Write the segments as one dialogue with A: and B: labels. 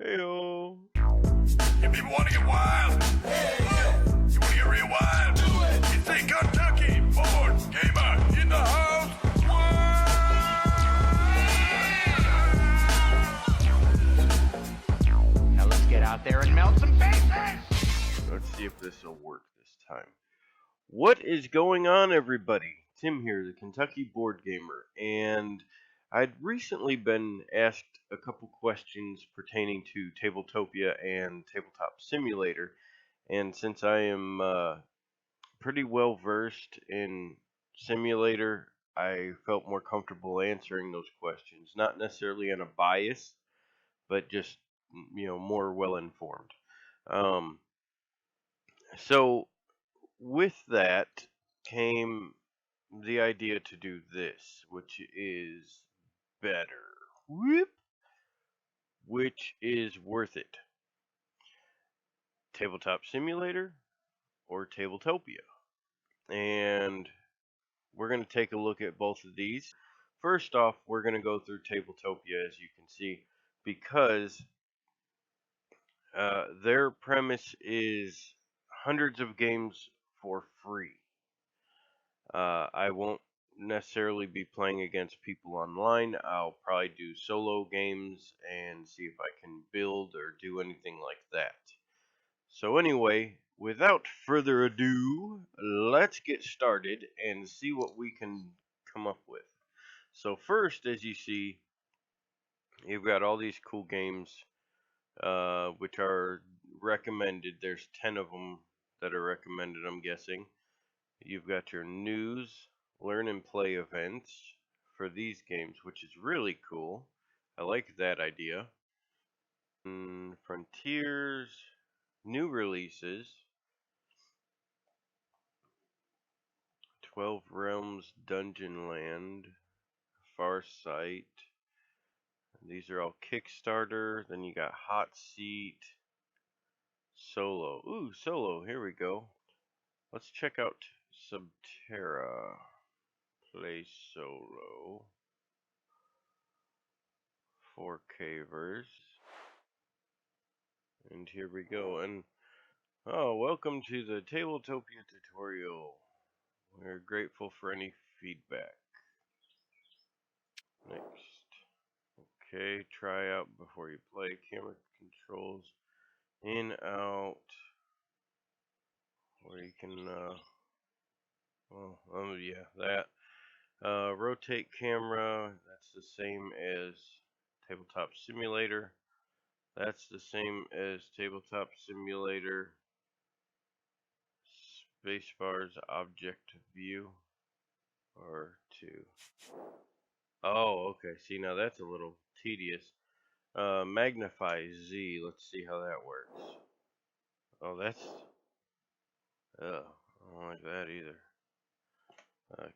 A: Heyo.
B: If people want to get wild, you want to get real wild, you think Kentucky board gamer in the house.
C: Now let's get out there and melt some faces!
A: Let's see if this will work this time. What is going on, everybody? Tim here, the Kentucky board gamer, and I'd recently been asked a couple questions pertaining to Tabletopia and Tabletop Simulator, and since I am pretty well versed in Simulator, I felt more comfortable answering those questions, not necessarily in a bias, but just more well informed. So with that came the idea to do this, which is better. Whoop! Which is worth it? Tabletop Simulator or Tabletopia? And we're going to take a look at both of these. First off, we're going to go through Tabletopia, as you can see, because their premise is hundreds of games for free. I won't necessarily be playing against people online. I'll probably do solo games and see if I can build or do anything like that. So anyway, without further ado, let's get started and see what we can come up with. So first, as you see, you've got all these cool games which are recommended. There's 10 of them that are recommended, I'm guessing. You've got your news, learn and play events for these games, which is really cool. I like that idea. Frontiers, new releases, 12 Realms, Dungeon Land, Farsight. These are all Kickstarter. Then you got Hot Seat, Solo. Ooh, Solo, here we go. Let's check out Subterra. Play solo. 4K verse. And here we go. And welcome to the Tabletopia tutorial. We're grateful for any feedback. Next. Okay, try out before you play. Camera controls in, out. Or you can that. Rotate camera, that's the same as Tabletop Simulator. That's the same as Tabletop Simulator. Spacebar's object view. Or 2. Oh, okay. See, now that's a little tedious. Magnify Z. Let's see how that works. Oh, that's... I don't like that either.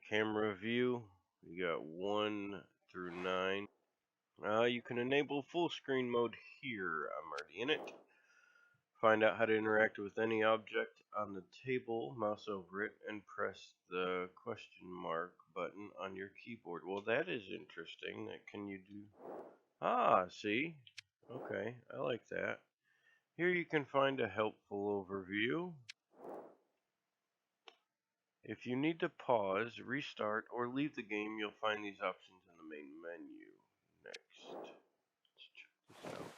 A: Camera view. You got 1 through 9. You can enable full screen mode here. I'm already in it. Find out how to interact with any object on the table. Mouse over it and press the question mark button on your keyboard. Well, that is interesting. That can you do? Ah, see? Okay, I like that. Here you can find a helpful overview. If you need to pause, restart, or leave the game, you'll find these options in the main menu. Next. Let's check this out.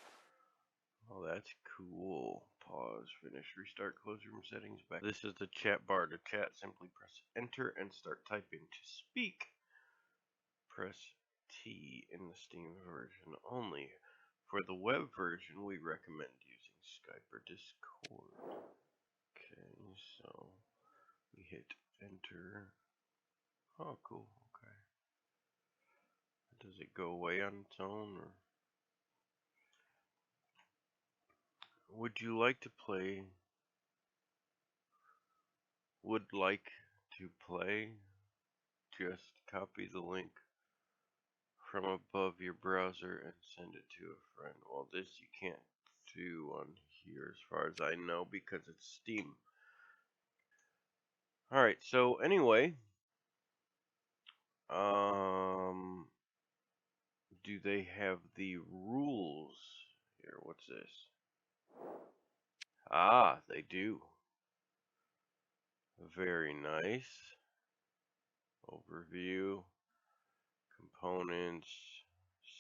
A: Oh, that's cool. Pause, finish, restart, close room settings, back. This is the chat bar. To chat, simply press enter and start typing. To speak, press T in the Steam version only. For the web version, we recommend using Skype or Discord. Okay, so we hit enter. Oh, cool. Okay. Does it go away on its own, or would you like to play? Would like to play? Just copy the link from above your browser and send it to a friend. Well, this you can't do on here as far as I know because it's Steam. Alright, so anyway, do they have the rules here? What What's this? Ah, they do. Very nice. Overview, components,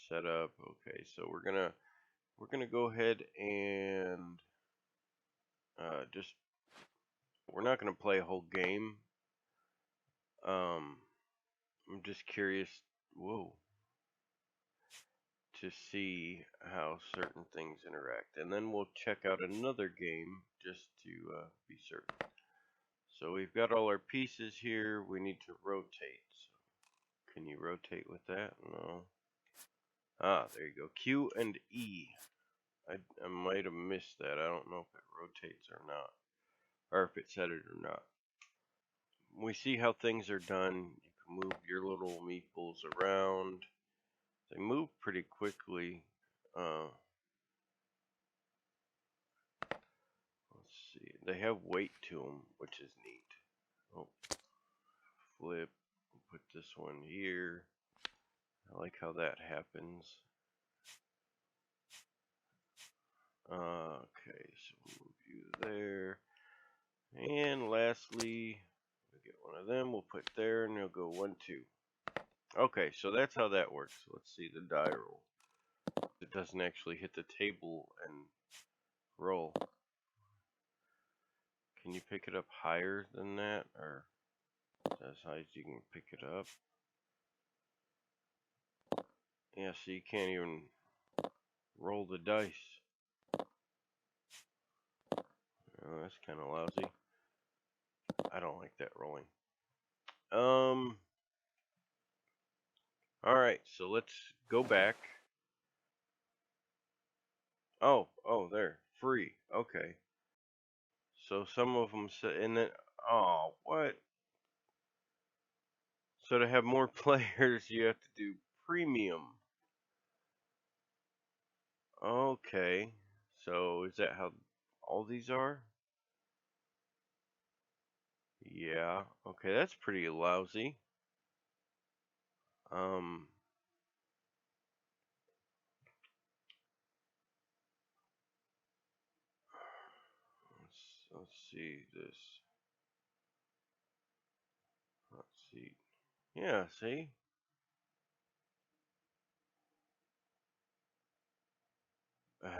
A: setup. Okay, so we're gonna go ahead and just, we're not gonna play a whole game. I'm just curious, whoa, to see how certain things interact, and then we'll check out another game just to be certain. So we've got all our pieces here. We need to rotate. So can you rotate with that? No. Ah, there you go. Q and E. I might have missed that. I don't know if it rotates or not, or if it said it or not. We see how things are done. You can move your little meeples around. They move pretty quickly. Let's see. They have weight to them, which is neat. Oh, flip. Put this one here. I like how that happens. Okay, so we'll move you there. And lastly, we get one of them. We'll put there, and it'll go 1, 2. Okay, so that's how that works. Let's see the die roll. It doesn't actually hit the table and roll. Can you pick it up higher than that, or as high as you can pick it up? Yeah, so you can't even roll the dice. Oh, that's kind of lousy. I don't like that rolling. Alright, so let's go back. Oh, there. Free. Okay. So some of them say, and then, oh, what? So to have more players, you have to do premium. Okay. So is that how all these are? Yeah. Okay, that's pretty lousy. Let's see this. Let's see. Yeah, see? I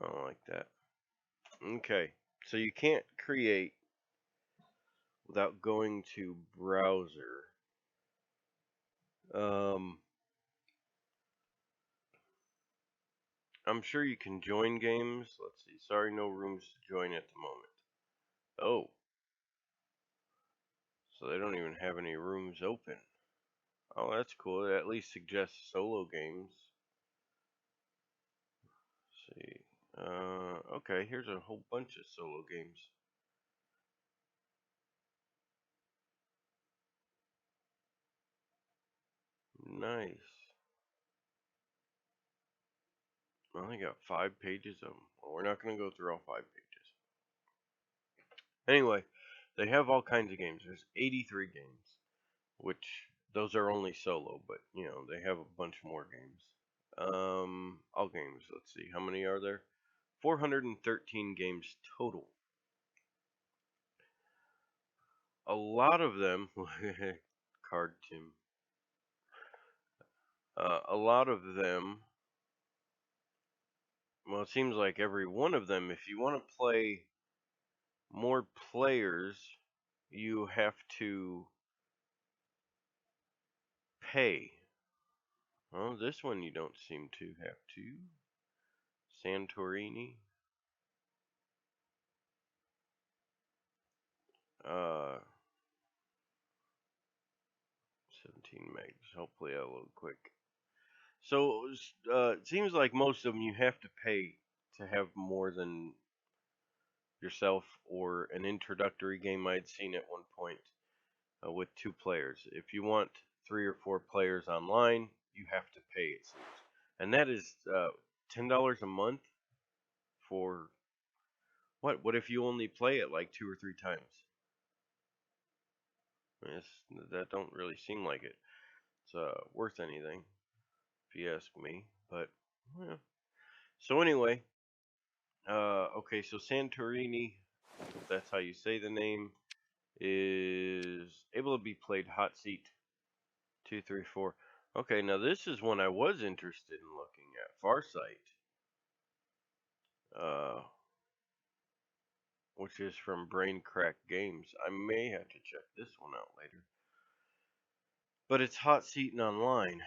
A: don't like that. Okay, so you can't create without going to browser. I'm sure you can join games. Let's see. Sorry, no rooms to join at the moment. Oh. So they don't even have any rooms open. Oh, that's cool. It at least suggests solo games. Let's see. Okay, here's a whole bunch of solo games. Nice. I only got 5 pages of them. Well, we're not going to go through all 5 pages. Anyway, they have all kinds of games. There's 83 games, which those are only solo, but you know, they have a bunch more games. All games. Let's see. How many are there? 413 games total. A lot of them, Card Tim. A lot of them, well, it seems like every one of them, if you want to play more players, you have to pay. Well, this one you don't seem to have to. Santorini. 17 megs. Hopefully I'll load quick. So it seems like most of them you have to pay to have more than yourself or an introductory game I'd seen at one point with 2 players. If you want 3 or 4 players online, you have to pay, it seems. And that is $10 a month for what? What if you only play it like 2 or 3 times? That don't really seem like it's worth anything. if you ask me. But yeah. So anyway, okay, so Santorini, if that's how you say the name, is able to be played hot seat 234. Okay, now this is one I was interested in looking at. Farsight, which is from Brain Crack Games. I may have to check this one out later. But it's hot seat and online.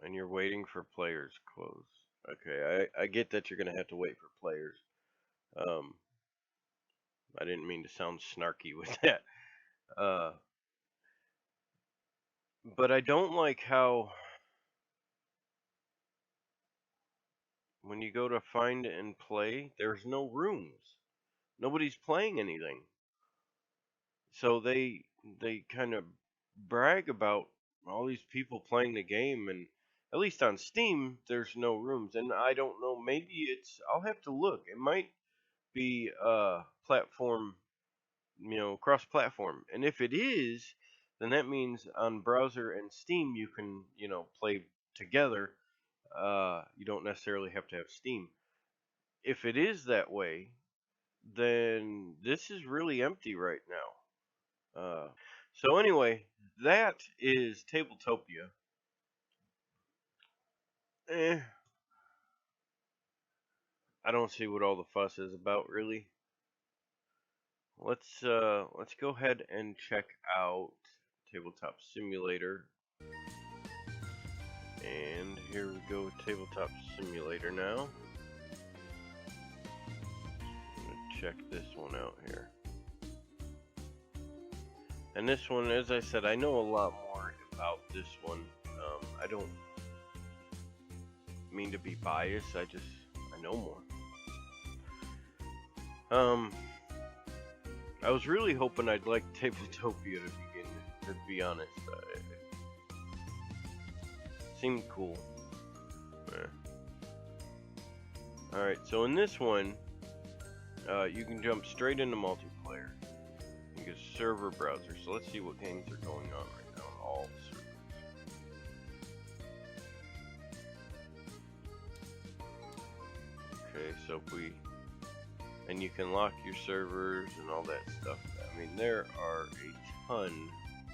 A: And you're waiting for players close. Okay, I get that you're going to have to wait for players. I didn't mean to sound snarky with that. But I don't like how when you go to find and play, there's no rooms. Nobody's playing anything. So they kind of brag about all these people playing the game, and at least on Steam there's no rooms. And I don't know, maybe I'll have to look. It might be platform, cross-platform. And if it is, then that means on browser and Steam you can, play together. You don't necessarily have to have Steam. If it is that way, then this is really empty right now. So anyway, that is Tabletopia. Eh, I don't see what all the fuss is about, really. Let's go ahead and check out Tabletop Simulator. And here we go with Tabletop Simulator now. I'm gonna check this one out here. And this one, as I said, I know a lot more about this one. I don't mean to be biased, I know more. I was really hoping I'd like Tabletopia to be honest. It seemed cool. Alright, so in this one, you can jump straight into multiplayer. You get a server browser, so let's see what games are going on right now on all the servers. Okay, so and you can lock your servers and all that stuff. I mean, there are a ton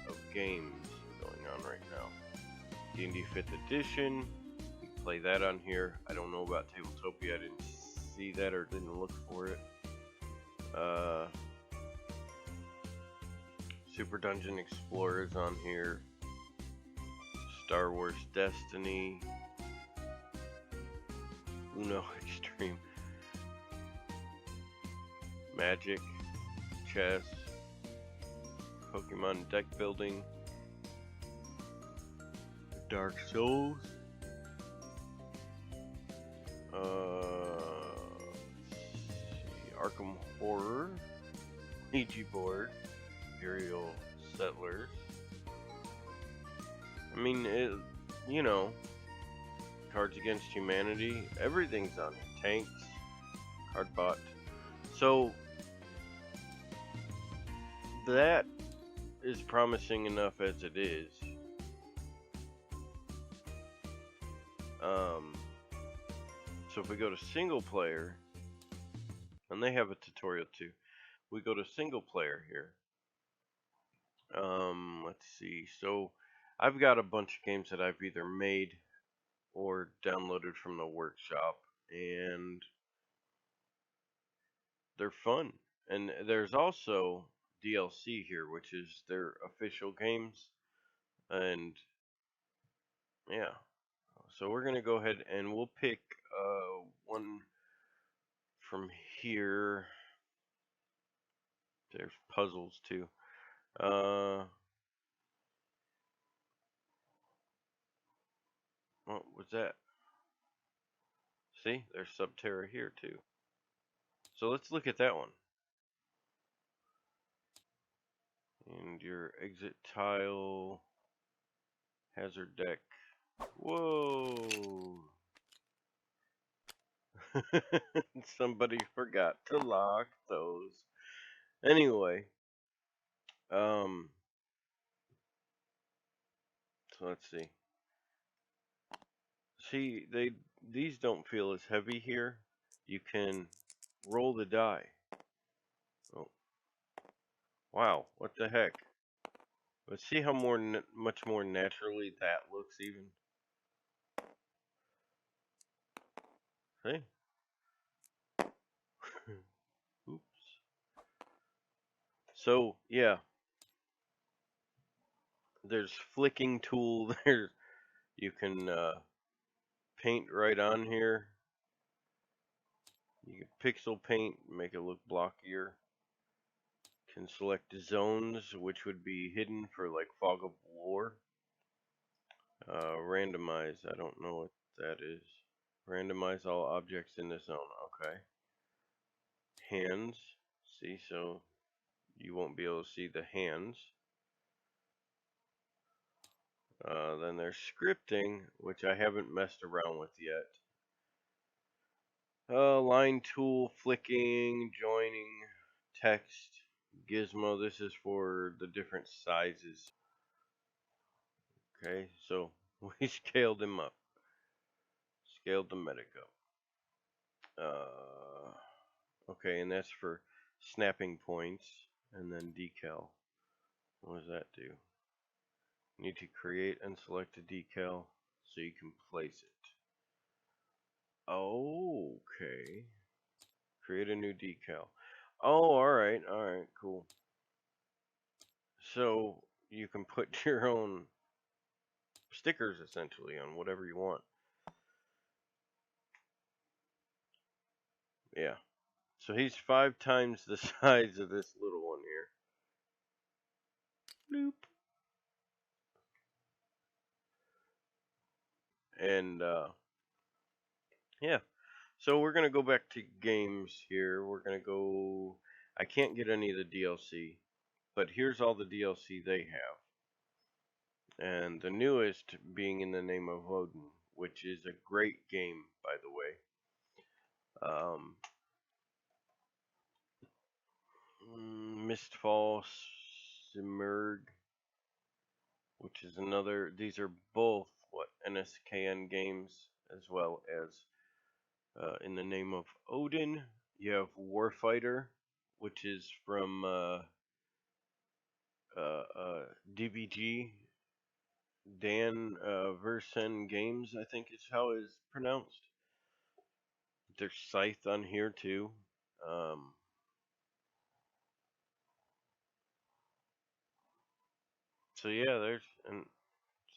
A: of games going on right now. D&D 5th edition, you can play that on here. I don't know about Tabletopia, I didn't see that or didn't look for it. Super Dungeon Explorer is on here. Star Wars Destiny. Uno Extreme. Magic. Chess. Pokemon deck building. Dark Souls. Arkham Horror. Ouija board. Imperial Settlers. I mean, Cards Against Humanity. Everything's on it. Tanks. Cardbot. So that is promising enough as it is. So if we go to single player, and they have a tutorial too. We go to single player here. Let's see. So I've got a bunch of games that I've either made or downloaded from the workshop, and they're fun. And there's also DLC here, which is their official games. And yeah, so we're gonna go ahead and we'll pick one from here. There's puzzles too. What was that? See, there's Subterra here too. So let's look at that one. And your exit tile, hazard deck. Whoa! Somebody forgot to lock those. Anyway, So let's see. See, these don't feel as heavy here. You can roll the die. Oh, wow, what the heck? Let's see how much more naturally that looks even. See? Oops. So, yeah. There's flicking tool. There's you can paint right on here. You can pixel paint, make it look blockier. Can select zones, which would be hidden for like fog of war. Randomize, I don't know what that is. Randomize all objects in the zone, okay. Hands, see, so you won't be able to see the hands. Then there's scripting, which I haven't messed around with yet. Line tool, flicking, joining, text, gizmo. This is for the different sizes. Okay, so we scaled him up. Scaled the medic up. Okay, and that's for snapping points, and then decal. What does that do? You need to create and select a decal so you can place it. Okay. Create a new decal. Oh, alright, cool. So you can put your own stickers essentially on whatever you want. Yeah. So he's 5 times the size of this little one here. Bloop. And yeah. So we're gonna go back to games here. We're gonna go. I can't get any of the DLC, but here's all the DLC they have. And the newest being In the Name of Odin, which is a great game, by the way. Mistfall Simurg, which is another. These are both what NSKN games, as well as In the Name of Odin. You have Warfighter, which is from DBG. Dan Versen Games, I think is how it's pronounced. There's Scythe on here too. So yeah, there's and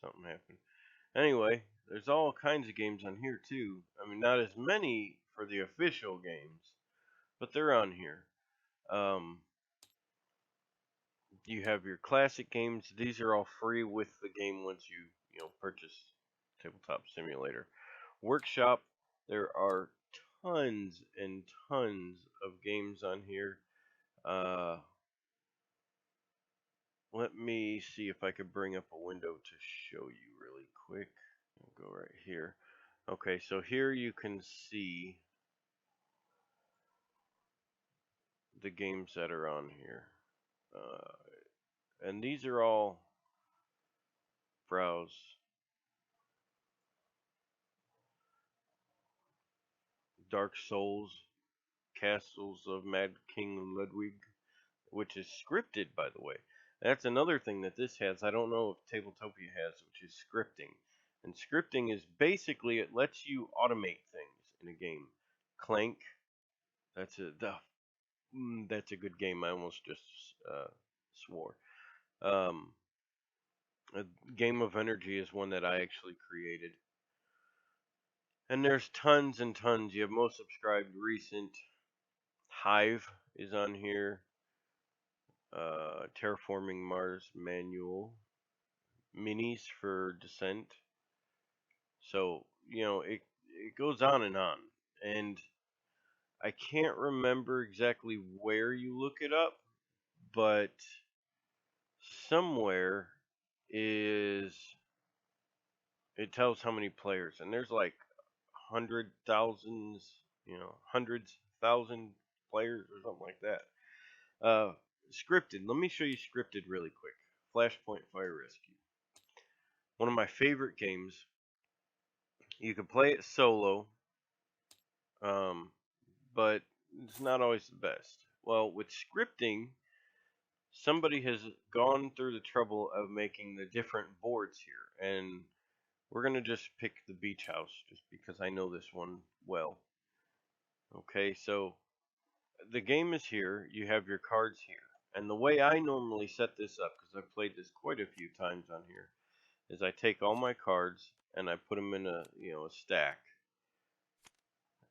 A: something happened. Anyway, there's all kinds of games on here too. I mean, not as many for the official games, but they're on here. You have your classic games. These are all free with the game once you purchase Tabletop Simulator. Workshop. There are tons and tons of games on here. Let me see if I could bring up a window to show you really quick. I'll go right here. Okay, so here you can see the games that are on here. And these are all browse. Dark Souls, Castles of Mad King Ludwig, which is scripted, by the way. That's another thing that this has. I don't know if Tabletopia has, which is scripting. And scripting is basically it lets you automate things in a game. Clank, that's a good game. I almost just swore. A Game of Energy is one that I actually created. And there's tons and tons. You have most subscribed recent. Hive is on here. Terraforming Mars manual. Minis for Descent. So, it goes on. And I can't remember exactly where you look it up, but somewhere is it tells how many players, and there's like hundreds thousand players or something like that. Scripted. Let me show you scripted really quick. Flashpoint Fire Rescue. one of my favorite games. You can play it solo, but it's not always the best. Well, with scripting, somebody has gone through the trouble of making the different boards here, and we're gonna just pick the beach house just because I know this one well. Okay, so the game is here. You have your cards here, and the way I normally set this up, because I've played this quite a few times on here, is I take all my cards and I put them in a a stack,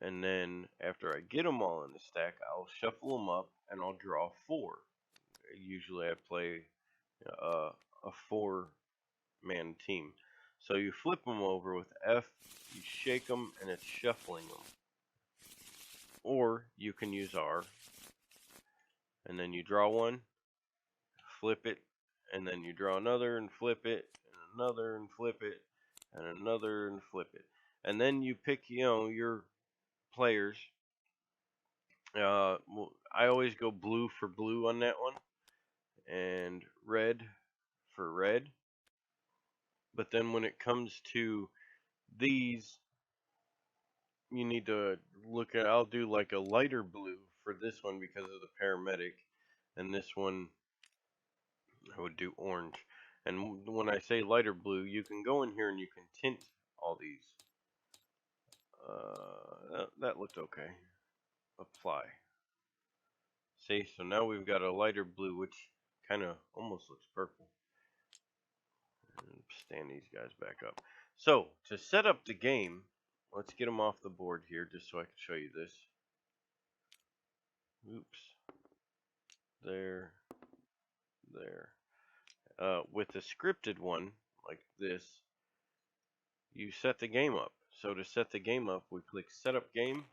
A: and then after I get them all in the stack, I'll shuffle them up and I'll draw four. Usually I play a four-man team. So you flip them over with F, you shake them, and it's shuffling them. Or you can use R, and then you draw one, flip it, and then you draw another and flip it, and another and flip it, and another and flip it. And then you pick, your players. I always go blue for blue on that one, and red for red. But then when it comes to these, you need to look at. I'll do like a lighter blue for this one because of the paramedic, and this one I would do orange. And when I say lighter blue, you can go in here and you can tint all these. That looked okay. Apply. See, so now we've got a lighter blue, which kind of almost looks purple. And stand these guys back up. So, to set up the game, let's get them off the board here just so I can show you this. Oops. There. There. With the scripted one, like this, you set the game up. So to set the game up, we click Setup Game.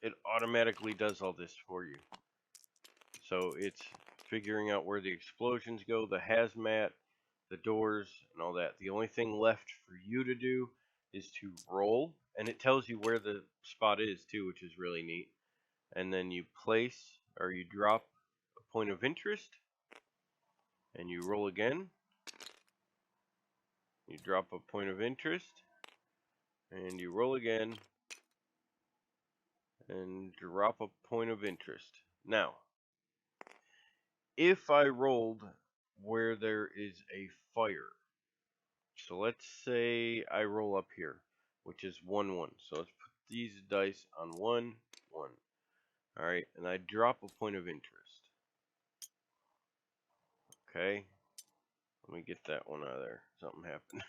A: It automatically does all this for you. So it's figuring out where the explosions go, the hazmat, the doors, and all that. The only thing left for you to do is to roll, and it tells you where the spot is too, which is really neat. And then you place or you drop a point of interest, and you roll again. You drop a point of interest, and you roll again, and drop a point of interest. Now, if I rolled where there is a fire, so let's say I roll up here, which is 1, 1. So let's put these dice on 1, 1. Alright, and I drop a point of interest. Okay, let me get that one out of there. Something happened.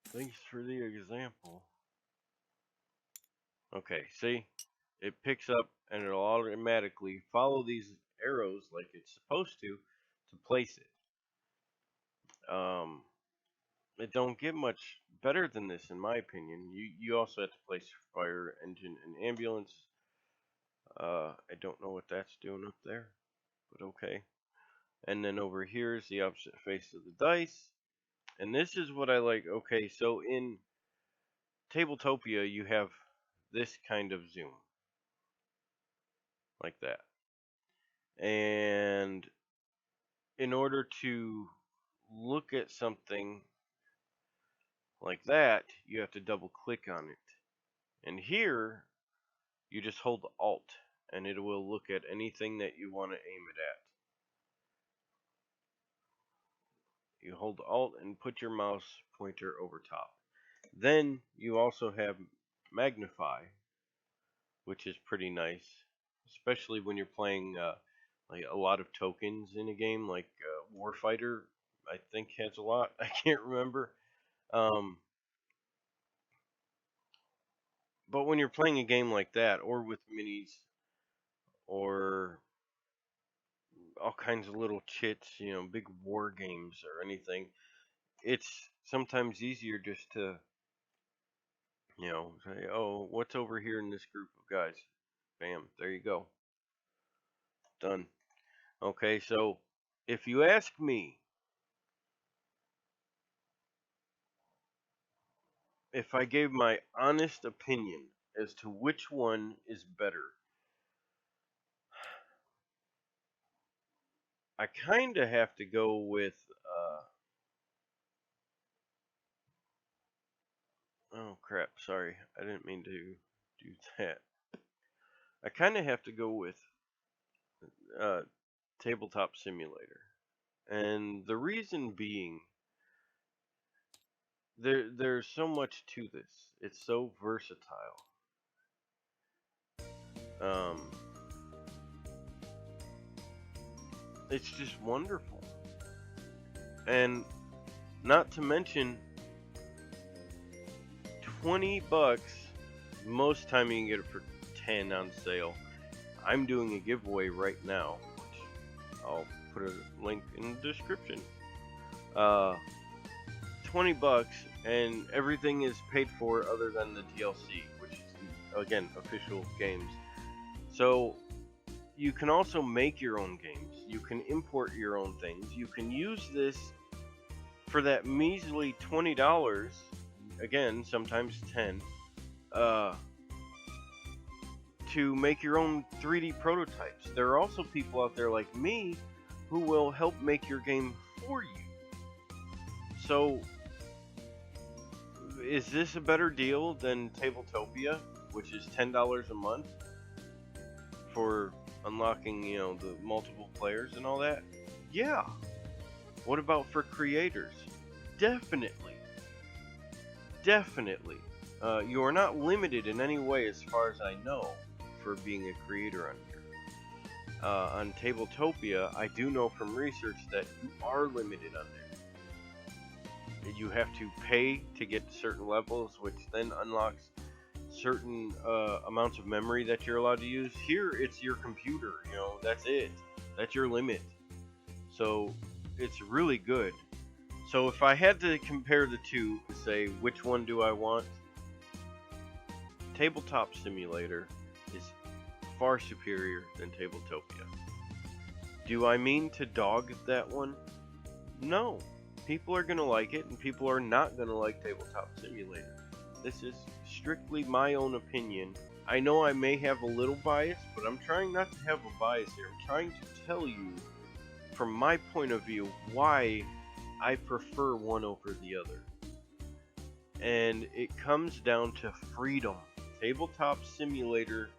A: Thanks for the example. Okay, see? It picks up and it'll automatically follow these arrows like it's supposed to place it. It don't get much better than this in my opinion. You also have to place fire engine and ambulance. I don't know what that's doing up there, but okay. And then over here is the opposite face of the dice. And this is what I like. Okay, so in Tabletopia you have this kind of zoom. Like that. And in order to look at something like that, you have to double click on it. And here, you just hold Alt, and it will look at anything that you want to aim it at. You hold Alt and put your mouse pointer over top. Then you also have Magnify, which is pretty nice, especially when you're playing like a lot of tokens in a game, like Warfighter, I think has a lot. I can't remember. But when you're playing a game like that, or with minis, or all kinds of little chits, big war games or anything, it's sometimes easier just to, say, oh, what's over here in this group of guys? Bam, there you go. Done. Okay, so if you ask me, if I gave my honest opinion as to which one is better, I kind of have to go with Oh crap, sorry. I didn't mean to do that. I kind of have to go with Tabletop Simulator. And the reason being, there's so much to this. It's so versatile. It's just wonderful. And not to mention, $20. Most time you can get it for 10 on sale. I'm doing a giveaway right now, which I'll put a link in the description. $20 and everything is paid for other than the DLC, which is again official games. So you can also make your own games. You can import your own things. You can use this for that measly $20. Again, sometimes 10. To make your own 3D prototypes. There are also people out there like me who will help make your game for you. So, is this a better deal than Tabletopia, which is $10 a month for unlocking, the multiple players and all that? Yeah. What about for creators? Definitely. Definitely. You are not limited in any way as far as I know for being a creator on here. On Tabletopia, I do know from research that you are limited on there. You have to pay to get to certain levels, which then unlocks certain amounts of memory that you're allowed to use. Here, it's your computer, that's it. That's your limit. So, it's really good. So if I had to compare the two, say which one do I want, Tabletop Simulator is far superior than Tabletopia. Do I mean to dog that one? No. People are going to like it, and people are not going to like Tabletop Simulator. This is strictly my own opinion. I know I may have a little bias, but I'm trying not to have a bias here. I'm trying to tell you, from my point of view, why I prefer one over the other. And it comes down to freedom. Tabletop Simulator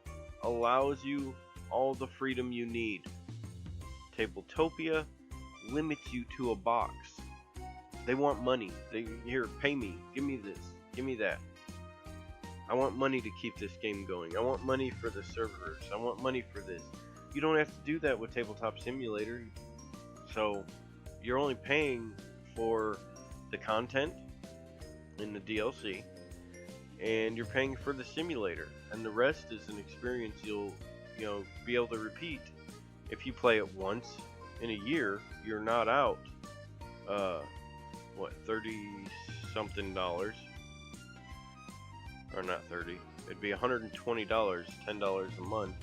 A: allows you all the freedom you need. Tabletopia limits you to a box. They want money. Here, pay me. Give me this. Give me that. I want money to keep this game going. I want money for the servers. I want money for this. You don't have to do that with Tabletop Simulator. So, you're only paying for the content in the DLC, and you're paying for the simulator, and the rest is an experience you'll be able to repeat. If you play it once in a year, you're not out 30 something dollars, or not 30, it'd be $120, $10 a month.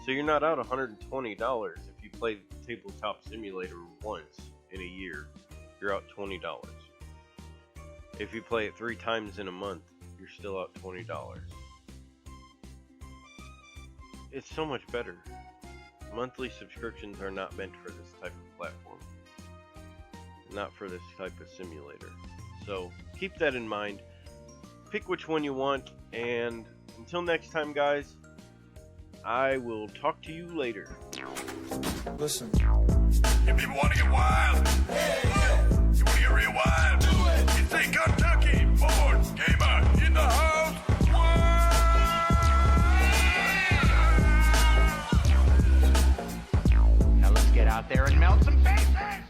A: So you're not out $120 if you play Tabletop Simulator once in a year. You're out $20. If you play it 3 times in a month, you're still out $20. It's so much better. Monthly subscriptions are not meant for this type of platform. Not for this type of simulator. So keep that in mind. Pick which one you want, and until next time, guys, I will talk to you later.
B: Listen. If people want to get wild, you want to get real wild, you think Kentucky, board, gamer, in the house,
C: Now let's get out there and melt some faces!